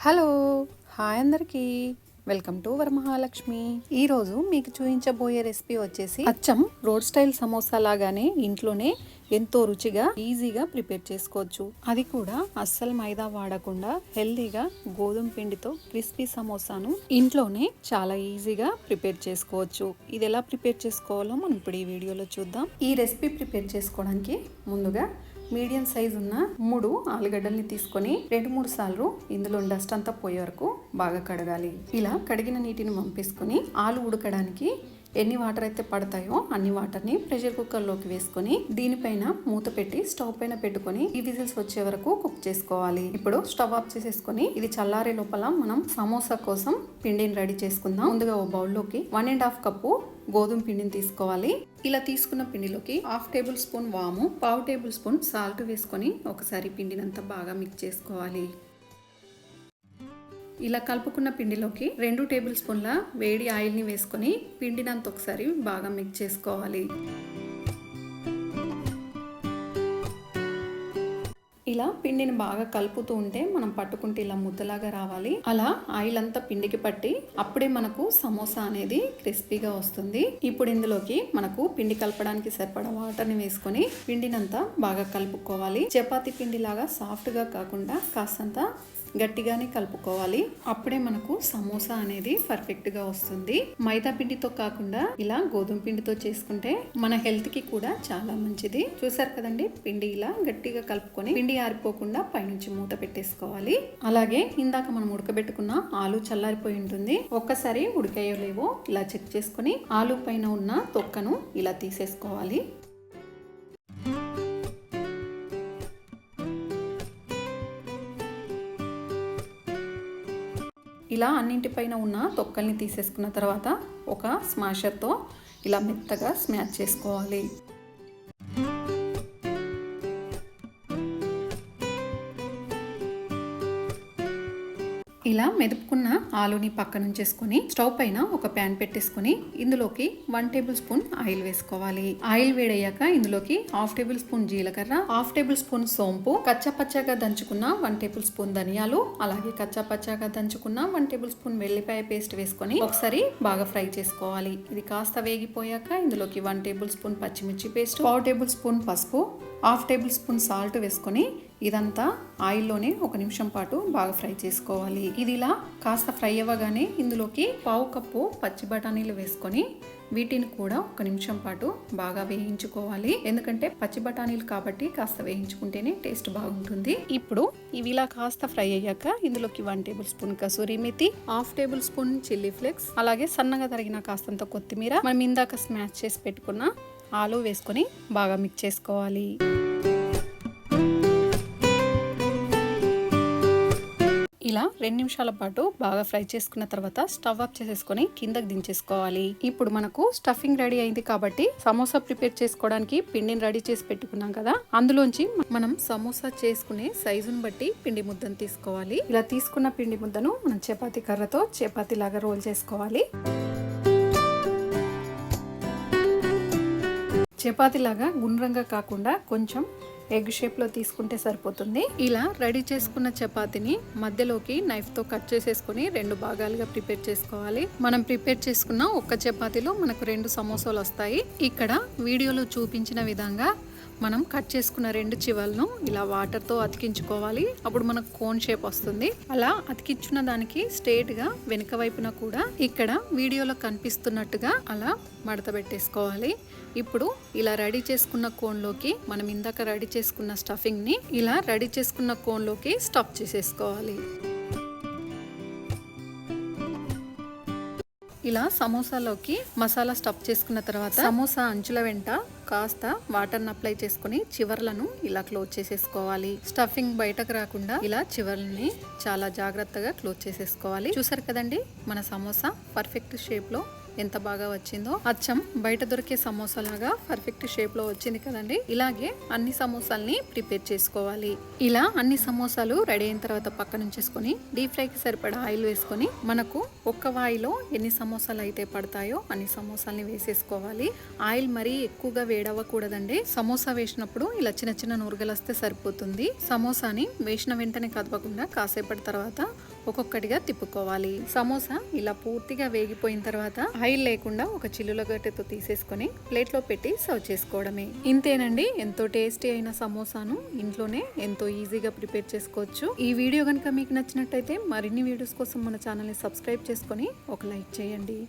Hello hi అందరికీ welcome to Varamahalakshmi. ఈరోజు మీకు చూపించబోయే రెసిపీ వచ్చేసి అచ్చం రోడ్ స్టైల్ సమోసా లాగానే ఇంట్లోనే ఎంతో రుచిగా ఈజీగా ప్రిపేర్ చేసుకోవచ్చు. అది కూడా అస్సలు మైదా వాడకుండా హెల్దీగా గోధుమ పిండితో క్రిస్పీ సమోసాను ఇంట్లోనే చాలా ఈజీగా ప్రిపేర్ చేసుకోవచ్చు. ఇది ఎలా ప్రిపేర్ చేసుకోవాలో మనం ఇప్పుడు ఈ వీడియోలో చూద్దాం. ఈ రెసిపీ ప్రిపేర్ చేసుకోవడానికి ముందుగా మీడియం సైజ్ ఉన్న 3 ఆలుగడ్డల్ని తీసుకొని 2-3 సార్లు ఇందులో డస్ట్ అంతా పోయే వరకు బాగా కడగాలి. ఇలా కడిగిన నీటిని పంపేసుకొని ఆలు ఉడకడానికి ఎన్ని వాటర్ అయితే పడతాయో అన్ని వాటర్ని ప్రెషర్ కుక్కర్లోకి వేసుకొని దీనిపైన మూత పెట్టి స్టవ్ పైన పెట్టుకొని ఈ విజిల్స్ వచ్చే వరకు కుక్ చేసుకోవాలి. ఇప్పుడు స్టవ్ ఆఫ్ చేసేసుకొని ఇది చల్లారే లోపల మనం సమోసా కోసం పిండిని రెడీ చేసుకుందాం. ముందుగా ఓ బౌల్లోకి 1.5 కప్పు గోధుమ పిండిని తీసుకోవాలి. ఇలా తీసుకున్న పిండిలోకి 1/2 టేబుల్ స్పూన్ వాము, 1/2 టేబుల్ స్పూన్ సాల్ట్ వేసుకొని ఒకసారి పిండినంతా బాగా మిక్స్ చేసుకోవాలి. ఇలా కలుపుకున్న పిండిలోకి 2 టేబుల్ స్పూన్ల వేడి ఆయిల్ని వేసుకొని పిండినంత ఒకసారి బాగా మిక్స్ చేసుకోవాలి. ఇలా పిండిని బాగా కలుపుతూ ఉంటే మనం పట్టుకుంటే ఇలా ముద్దలాగా రావాలి. అలా ఆయిల్ అంతా పిండికి పట్టి అప్పుడే మనకు సమోసా అనేది క్రిస్పీగా వస్తుంది. ఇప్పుడు ఇందులోకి మనకు పిండి కలపడానికి సరిపడా వాటర్ని వేసుకొని పిండినంతా బాగా కలుపుకోవాలి. చపాతీ పిండి లాగా సాఫ్ట్గా కాకుండా కాస్తంత గట్టిగానే కలుపుకోవాలి. అప్పుడే మనకు సమోసా అనేది పర్ఫెక్ట్ గా వస్తుంది. మైదా పిండితో కాకుండా ఇలా గోధుమ పిండితో చేసుకుంటే మన హెల్త్ కి కూడా చాలా మంచిది. చూసారు కదండి, పిండి ఇలా గట్టిగా కలుపుకొని పిండి ఆరిపోకుండా పైనుంచి మూత పెట్టేసుకోవాలి. అలాగే ఇందాక మనం ఉడకబెట్టుకున్న ఆలు చల్లారిపోయి ఉంటుంది. ఒక్కసారి ఉడికాయో లేవో ఇలా చెక్ చేసుకుని ఆలు పైన ఉన్న తొక్కను ఇలా తీసేసుకోవాలి. ఇలా అన్నింటిపైన ఉన్న తొక్కల్ని తీసేసుకున్న తర్వాత ఒక స్మాషర్తో ఇలా మెత్తగా స్మాష్ చేసుకోవాలి. ఇలా మెదుపుకున్న ఆలుని పక్కన ఉంచేసుకొని స్టవ్ పైన ఒక ప్యాన్ పెట్టేసుకొని ఇందులోకి 1 టేబుల్ స్పూన్ ఆయిల్ వేసుకోవాలి. ఆయిల్ వేడయ్యాక ఇందులోకి 1/2 టేబుల్ స్పూన్ జీలకర్ర, 1/2 టేబుల్ స్పూన్ సోంపు, కచ్చాపచ్చాగా దంచుకున్న 1 టేబుల్ స్పూన్ ధనియాలు, అలాగే కచ్చాపచ్చాగా దంచుకున్న 1 టేబుల్ స్పూన్ వెల్లిపాయ పేస్ట్ వేసుకొని ఒకసారి బాగా ఫ్రై చేసుకోవాలి. ఇది కాస్త వేగిపోయాక ఇందులోకి 1 టేబుల్ స్పూన్ పచ్చిమిర్చి పేస్ట్, 1/2 టేబుల్ స్పూన్ పసుపు, 1/2 టేబుల్ స్పూన్ సాల్ట్ వేసుకొని ఇదంతా ఆయిల్లోనే 1 నిమిషం పాటు బాగా ఫ్రై చేసుకోవాలి. ఇది ఇలా కాస్త ఫ్రై అవ్వగానే ఇందులోకి 1/2 కప్పు పచ్చి బఠానీలు వేసుకొని వీటిని కూడా 1 నిమిషం పాటు బాగా వేయించుకోవాలి. ఎందుకంటే పచ్చి బఠానీలు కాబట్టి కాస్త వేయించుకుంటేనే టేస్ట్ బాగుంటుంది. ఇప్పుడు ఇవి ఇలా కాస్త ఫ్రై అయ్యాక ఇందులోకి 1 table spoon kasuri methi, 1/2 table spoon chilli flakes, అలాగే సన్నగా తరిగిన కాస్తంత కొత్తిమీర, మనం ఇందాక స్మాష్ చేసి పెట్టుకున్న ఆలు వేసుకొని బాగా మిక్స్ చేసుకోవాలి. ఇలా 2 నిమిషాల పాటు బాగా ఫ్రై చేసుకున్న తర్వాత స్టవ్ ఆఫ్ చేసేసుకొని కిందకి దించేసుకోవాలి. ఇప్పుడు మనకు స్టఫింగ్ రెడీ అయింది కాబట్టి సమోసా ప్రిపేర్ చేసుకోవడానికి పిండిని రెడీ చేసి పెట్టుకున్నాం కదా, అందులోంచి మనం సమోసా చేసుకునే సైజును బట్టి పిండి ముద్దను తీసుకోవాలి. ఇలా తీసుకున్న పిండి ముద్దను మనం చపాతీ కర్రతో చపాతీ లాగా రోల్ చేసుకోవాలి. చపాతీ లాగా గుండ్రంగా కాకుండా కొంచెం ఎగ్ షేప్లో తీసుకుంటే సరిపోతుంది. ఇలా రెడీ చేసుకున్న చపాతీని మధ్యలోకి నైఫ్తో కట్ చేసేసుకుని 2 భాగాలుగా ప్రిపేర్ చేసుకోవాలి. మనం ప్రిపేర్ చేసుకున్న ఒక్క చపాతీలో మనకు 2 సమోసాలు వస్తాయి. ఇక్కడ వీడియోలో చూపించిన విధంగా మనం కట్ చేసుకున్న 2 చివర్లను ఇలా వాటర్తో అతికించుకోవాలి. అప్పుడు మనకు కోన్ షేప్ వస్తుంది. అలా అతికించున్న దానికి స్ట్రేట్గా వెనుక వైపున కూడా ఇక్కడ వీడియోలో కనిపిస్తున్నట్టుగా అలా మడత పెట్టేసుకోవాలి. ఇప్పుడు ఇలా రెడీ చేసుకున్న కోన్లోకి మనం ఇందాక రెడీ చేసుకున్న స్టఫింగ్ని ఇలా రెడీ చేసుకున్న కోన్లోకి స్టఫ్ చేసేసుకోవాలి. ఇలా సమోసాలోకి మసాలా స్టఫ్ చేసుకున్న తర్వాత సమోసా అంచుల వెంట కాస్త వాటర్ని అప్లై చేసుకుని చివర్లను ఇలా క్లోజ్ చేసేసుకోవాలి. స్టఫింగ్ బయటకు రాకుండా ఇలా చివర్లని చాలా జాగ్రత్తగా క్లోజ్ చేసేసుకోవాలి. చూసారు కదండి, మన సమోసా పర్ఫెక్ట్ షేప్లో ఎంత బాగా వచ్చిందో. అచ్చం బయట దొరికే సమోసా లాగా పర్ఫెక్ట్ షేప్ లో వచ్చింది కదండి. ఇలాగే అన్ని సమోసాల్ని ప్రిపేర్ చేసుకోవాలి. ఇలా అన్ని సమోసాలు రెడీ అయిన తర్వాత పక్కన ఉంచేసుకొని డీప్ ఫ్రైకి సరిపడా ఆయిల్ వేసుకొని మనకు ఒక్క వాయిలో ఎన్ని సమోసాలు అయితే పడతాయో అన్ని సమోసాల్ని వేసేసుకోవాలి. ఆయిల్ మరీ ఎక్కువగా వేడవ్వకూడదండి. సమోసా వేసినప్పుడు ఇలా చిన్న చిన్న నురగలు వస్తే సరిపోతుంది. సమోసాని వేసిన వెంటనే కదపకుండా కాసేపటి తర్వాత ఒక్కొక్కటిగా తిప్పుకోవాలి. సమోసా ఇలా పూర్తిగా వేగిపోయిన తర్వాత ఆయిల్ లేకుండా ఒక చిల్లుల గట్టెతో తీసేసుకొని ప్లేట్ లో పెట్టి సర్వ్ చేసుకోవడమే. ఇంతేనండి, ఎంతో టేస్టీ అయిన సమోసాను ఇంట్లోనే ఎంతో ఈజీగా ప్రిపేర్ చేసుకోవచ్చు. ఈ వీడియో కనుక మీకు నచ్చినట్టయితే మరిన్ని వీడియోస్ కోసం మన ఛానల్ ని సబ్స్క్రైబ్ చేసుకొని ఒక లైక్ చేయండి.